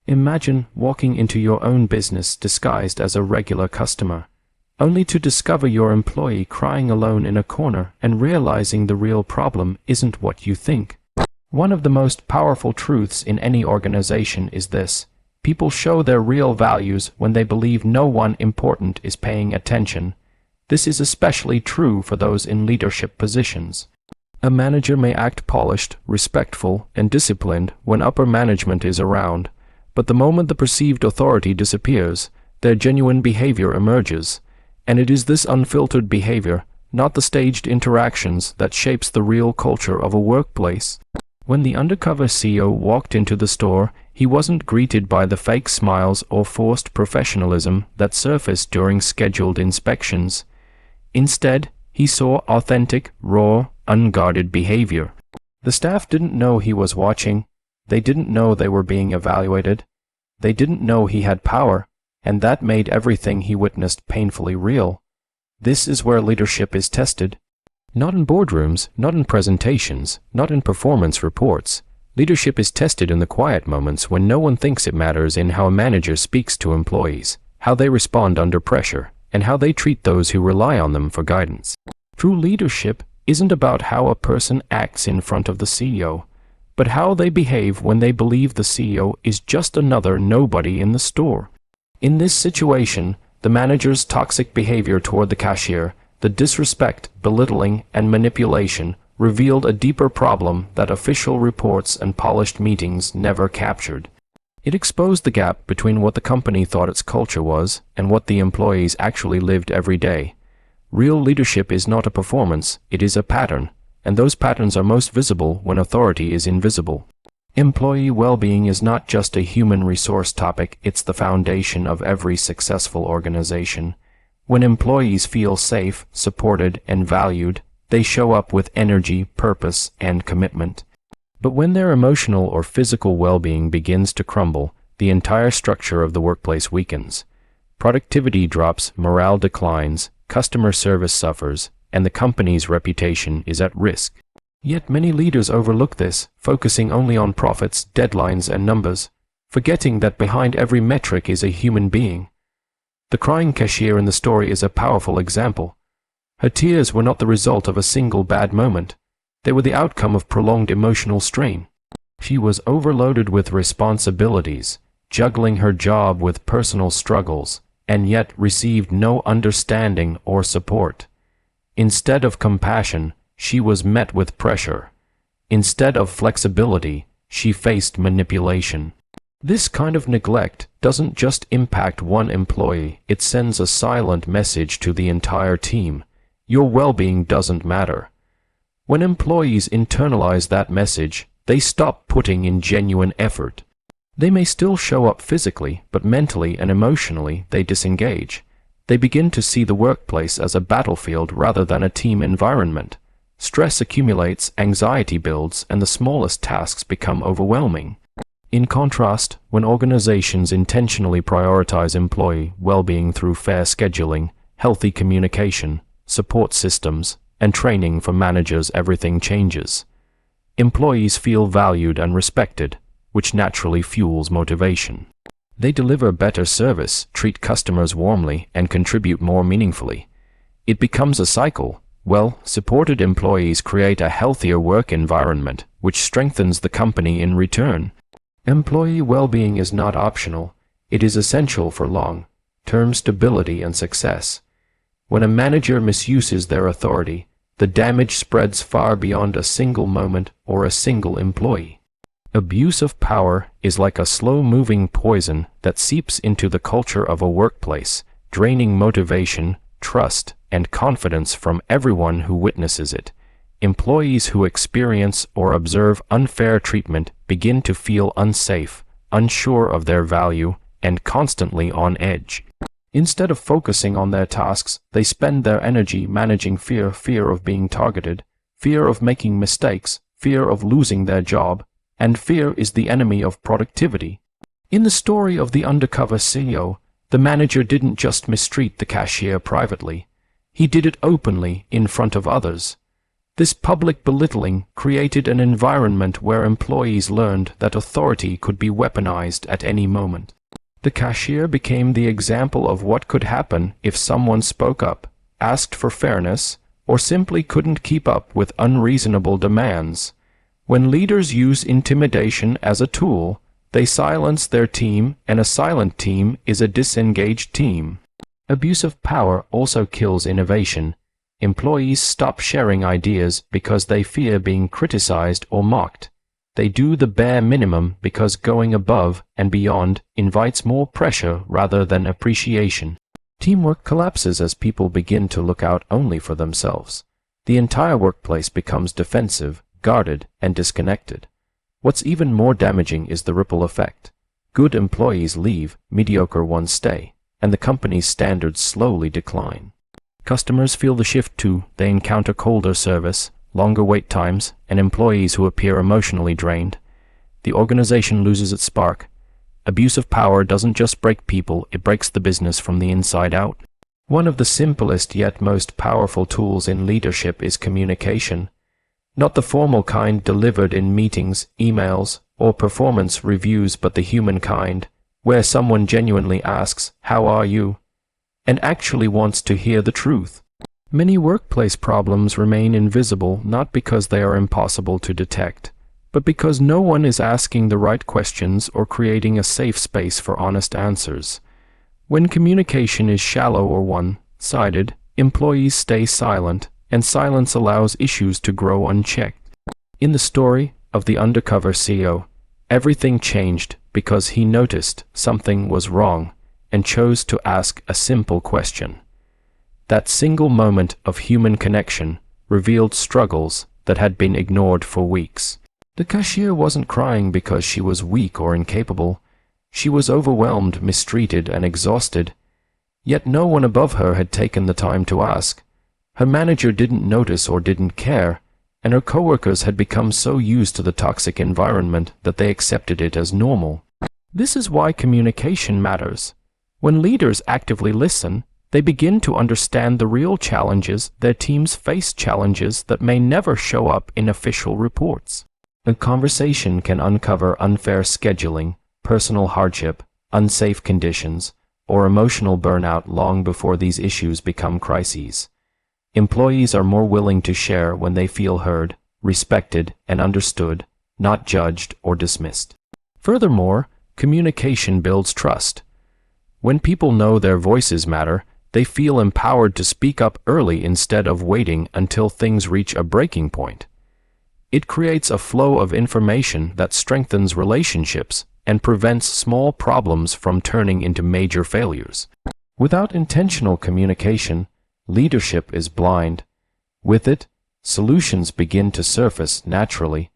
Imagine walking into your own business disguised as a regular customer, only to discover your employee crying alone in a corner and realizing the real problem isn't what you think. One of the most powerful truths in any organization is this: people show their real values when they believe no one important is paying attention. This is especially true for those in leadership positions. A manager may act polished, respectful, and disciplined when upper management is around, but the moment the perceived authority disappears, their genuine behavior emerges, and it is this unfiltered behavior, not the staged interactions, that shapes the real culture of a workplace. When the undercover CEO walked into the store, he wasn't greeted by the fake smiles or forced professionalism that surfaced during scheduled inspections. Instead, he saw authentic, raw, unguarded behavior. The staff didn't know he was watching. They didn't know they were being evaluated. They didn't know he had power, and that made everything he witnessed painfully real. This is where leadership is tested. Not in boardrooms, not in presentations, not in performance reports. Leadership is tested in the quiet moments when no one thinks it matters, in how a manager speaks to employees, how they respond under pressure, and how they treat those who rely on them for guidance. True leadership isn't about how a person acts in front of the CEO, but how they behave when they believe the CEO is just another nobody in the store. In this situation, the manager's toxic behavior toward the cashier, the disrespect, belittling, and manipulation, revealed a deeper problem that official reports and polished meetings never captured. It exposed the gap between what the company thought its culture was and what the employees actually lived every day. Real leadership is not a performance, it is a pattern, and those patterns are most visible when authority is invisible. Employee well-being is not just a human resource topic, it's the foundation of every successful organization. When employees feel safe, supported, and valued, they show up with energy, purpose, and commitment. But when their emotional or physical well-being begins to crumble, the entire structure of the workplace weakens. Productivity drops, morale declines, customer service suffers, and the company's reputation is at risk. Yet many leaders overlook this, focusing only on profits, deadlines, and numbers, forgetting that behind every metric is a human being. The crying cashier in the story is a powerful example. Her tears were not the result of a single bad moment. They were the outcome of prolonged emotional strain. She was overloaded with responsibilities, juggling her job with personal struggles, and yet received no understanding or support. Instead of compassion, she was met with pressure. Instead of flexibility, she faced manipulation. This kind of neglect doesn't just impact one employee, it sends a silent message to the entire team. Your well-being doesn't matter. When employees internalize that message, they stop putting in genuine effort. They may still show up physically, but mentally and emotionally they disengage. They begin to see the workplace as a battlefield rather than a team environment. Stress accumulates, anxiety builds, and the smallest tasks become overwhelming. In contrast, when organizations intentionally prioritize employee well-being through fair scheduling, healthy communication, support systems, and training for managers, everything changes. Employees feel valued and respected, which naturally fuels motivation. They deliver better service, treat customers warmly, and contribute more meaningfully. It becomes a cycle. Well-supported employees create a healthier work environment, which strengthens the company in return. Employee well-being is not optional. It is essential for long-term stability and success. When a manager misuses their authority, the damage spreads far beyond a single moment or a single employee. Abuse of power is like a slow-moving poison that seeps into the culture of a workplace, draining motivation, trust, and confidence from everyone who witnesses it. Employees who experience or observe unfair treatment begin to feel unsafe, unsure of their value, and constantly on edge. Instead of focusing on their tasks, they spend their energy managing fear of being targeted, fear of making mistakes, fear of losing their job, and fear is the enemy of productivity. In the story of the undercover CEO, the manager didn't just mistreat the cashier privately. He did it openly in front of others. This public belittling created an environment where employees learned that authority could be weaponized at any moment. The cashier became the example of what could happen if someone spoke up, asked for fairness, or simply couldn't keep up with unreasonable demands. When leaders use intimidation as a tool, they silence their team, and a silent team is a disengaged team. Abuse of power also kills innovation. Employees stop sharing ideas because they fear being criticized or mocked. They do the bare minimum because going above and beyond invites more pressure rather than appreciation. Teamwork collapses as people begin to look out only for themselves. The entire workplace becomes defensive, guarded, and disconnected. What's even more damaging is the ripple effect. Good employees leave, mediocre ones stay, and the company's standards slowly decline. Customers feel the shift too. They encounter colder service, longer wait times, and employees who appear emotionally drained. The organization loses its spark. Abuse of power doesn't just break people, it breaks the business from the inside out. One of the simplest yet most powerful tools in leadership is communication. Not the formal kind delivered in meetings, emails, or performance reviews, but the human kind, where someone genuinely asks, "How are you?" and actually wants to hear the truth. Many workplace problems remain invisible not because they are impossible to detect, but because no one is asking the right questions or creating a safe space for honest answers. When communication is shallow or one-sided, employees stay silent, and silence allows issues to grow unchecked. In the story of the Undercover CEO, everything changed because he noticed something was wrong and chose to ask a simple question. That single moment of human connection revealed struggles that had been ignored for weeks. The cashier wasn't crying because she was weak or incapable. She was overwhelmed, mistreated, and exhausted. Yet no one above her had taken the time to ask. Her manager didn't notice or didn't care, and her coworkers had become so used to the toxic environment that they accepted it as normal. This is why communication matters. When leaders actively listen, they begin to understand the real challenges their teams face, challenges that may never show up in official reports. A conversation can uncover unfair scheduling, personal hardship, unsafe conditions, or emotional burnout long before these issues become crises. Employees are more willing to share when they feel heard, respected, and understood, not judged or dismissed. Furthermore, communication builds trust. When people know their voices matter, they feel empowered to speak up early instead of waiting until things reach a breaking point. It creates a flow of information that strengthens relationships and prevents small problems from turning into major failures. Without intentional communication, leadership is blind. With it, solutions begin to surface naturally.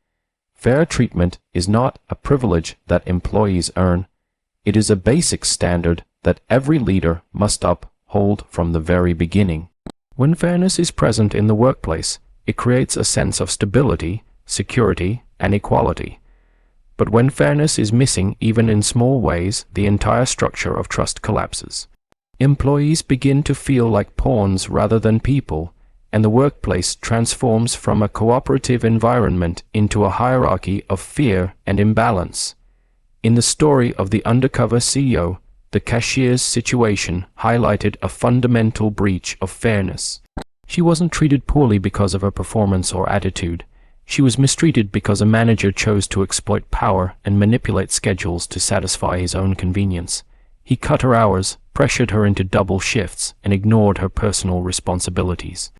Fair treatment is not a privilege that employees earn. It is a basic standard that every leader must uphold from the very beginning. When fairness is present in the workplace, it creates a sense of stability, security, and equality. But when fairness is missing even in small ways, the entire structure of trust collapses. Employees begin to feel like pawns rather than people, and the workplace transforms from a cooperative environment into a hierarchy of fear and imbalance. In the story of the Undercover CEO, the cashier's situation highlighted a fundamental breach of fairness. She wasn't treated poorly because of her performance or attitude. She was mistreated because a manager chose to exploit power and manipulate schedules to satisfy his own convenience. He cut her hours, pressured her into double shifts, and ignored her personal responsibilities.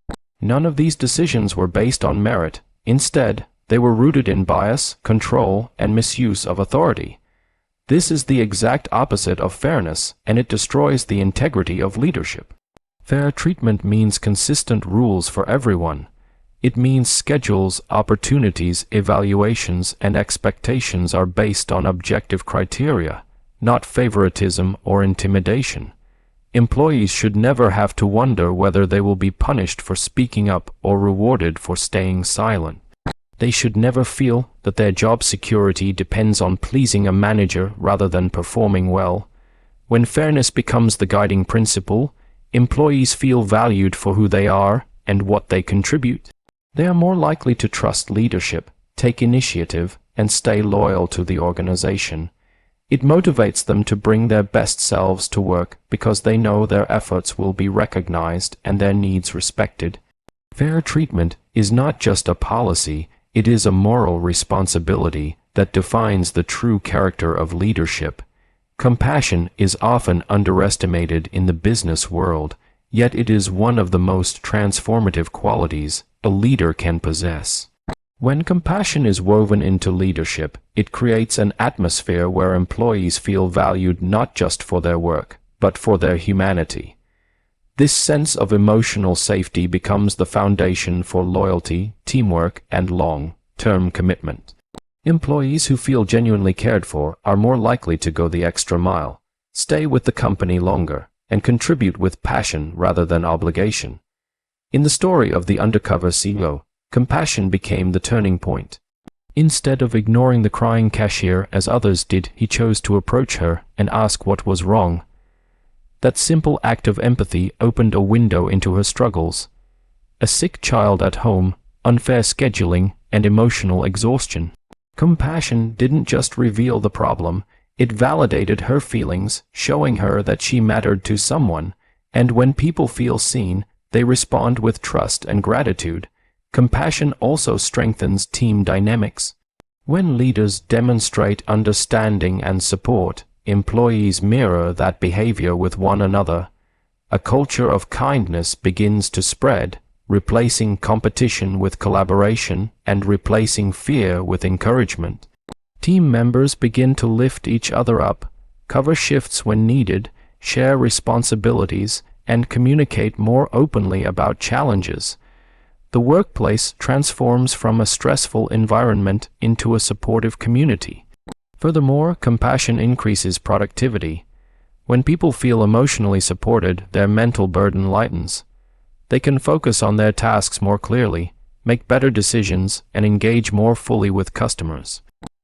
None of these decisions were based on merit. Instead, they were rooted in bias, control, and misuse of authority. This is the exact opposite of fairness, and it destroys the integrity of leadership. Fair treatment means consistent rules for everyone. It means schedules, opportunities, evaluations, and expectations are based on objective criteria, not favoritism or intimidation. Employees should never have to wonder whether they will be punished for speaking up or rewarded for staying silent. They should never feel that their job security depends on pleasing a manager rather than performing well. When fairness becomes the guiding principle, employees feel valued for who they are and what they contribute. They are more likely to trust leadership, take initiative, and stay loyal to the organization. It motivates them to bring their best selves to work because they know their efforts will be recognized and their needs respected. Fair treatment is not just a policy, it is a moral responsibility that defines the true character of leadership. Compassion is often underestimated in the business world, yet it is one of the most transformative qualities a leader can possess. When compassion is woven into leadership, it creates an atmosphere where employees feel valued not just for their work, but for their humanity. This sense of emotional safety becomes the foundation for loyalty, teamwork, and long-term commitment. Employees who feel genuinely cared for are more likely to go the extra mile, stay with the company longer, and contribute with passion rather than obligation. In the story of the Undercover CEO, compassion became the turning point. Instead of ignoring the crying cashier as others did, he chose to approach her and ask what was wrong. That simple act of empathy opened a window into her struggles. A sick child at home, unfair scheduling, and emotional exhaustion. Compassion didn't just reveal the problem, it validated her feelings, showing her that she mattered to someone, and when people feel seen, they respond with trust and gratitude. Compassion also strengthens team dynamics. When leaders demonstrate understanding and support, employees mirror that behavior with one another. A culture of kindness begins to spread, replacing competition with collaboration and replacing fear with encouragement. Team members begin to lift each other up, cover shifts when needed, share responsibilities, and communicate more openly about challenges. The workplace transforms from a stressful environment into a supportive community. Furthermore, compassion increases productivity. When people feel emotionally supported, their mental burden lightens. They can focus on their tasks more clearly, make better decisions, and engage more fully with customers.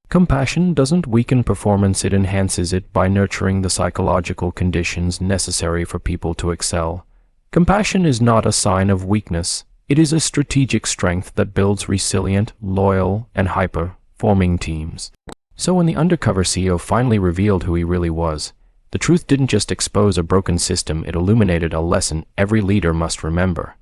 Compassion doesn't weaken performance, it enhances it by nurturing the psychological conditions necessary for people to excel. Compassion is not a sign of weakness. It is a strategic strength that builds resilient, loyal, and high-performing teams. So when the Undercover CEO finally revealed who he really was, the truth didn't just expose a broken system, it illuminated a lesson every leader must remember.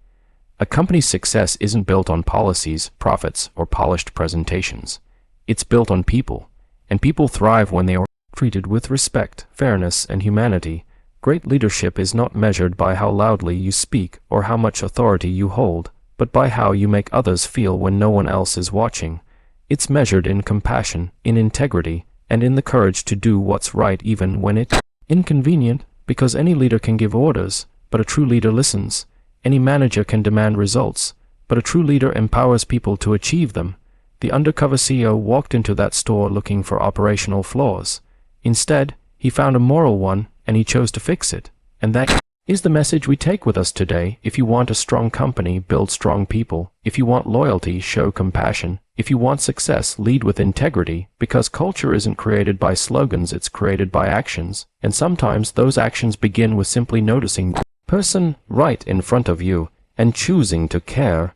A company's success isn't built on policies, profits, or polished presentations. It's built on people, and people thrive when they are treated with respect, fairness, and humanity. Great leadership is not measured by how loudly you speak or how much authority you hold, but by how you make others feel when no one else is watching. It's measured in compassion, in integrity, and in the courage to do what's right even when it's inconvenient, because any leader can give orders, but a true leader listens. Any manager can demand results, but a true leader empowers people to achieve them. The Undercover CEO walked into that store looking for operational flaws. Instead, he found a moral one, and he chose to fix it. And that is the message we take with us today. If you want a strong company, build strong people. If you want loyalty, show compassion. If you want success, lead with integrity, because culture isn't created by slogans, it's created by actions. And sometimes those actions begin with simply noticing the person right in front of you and choosing to care.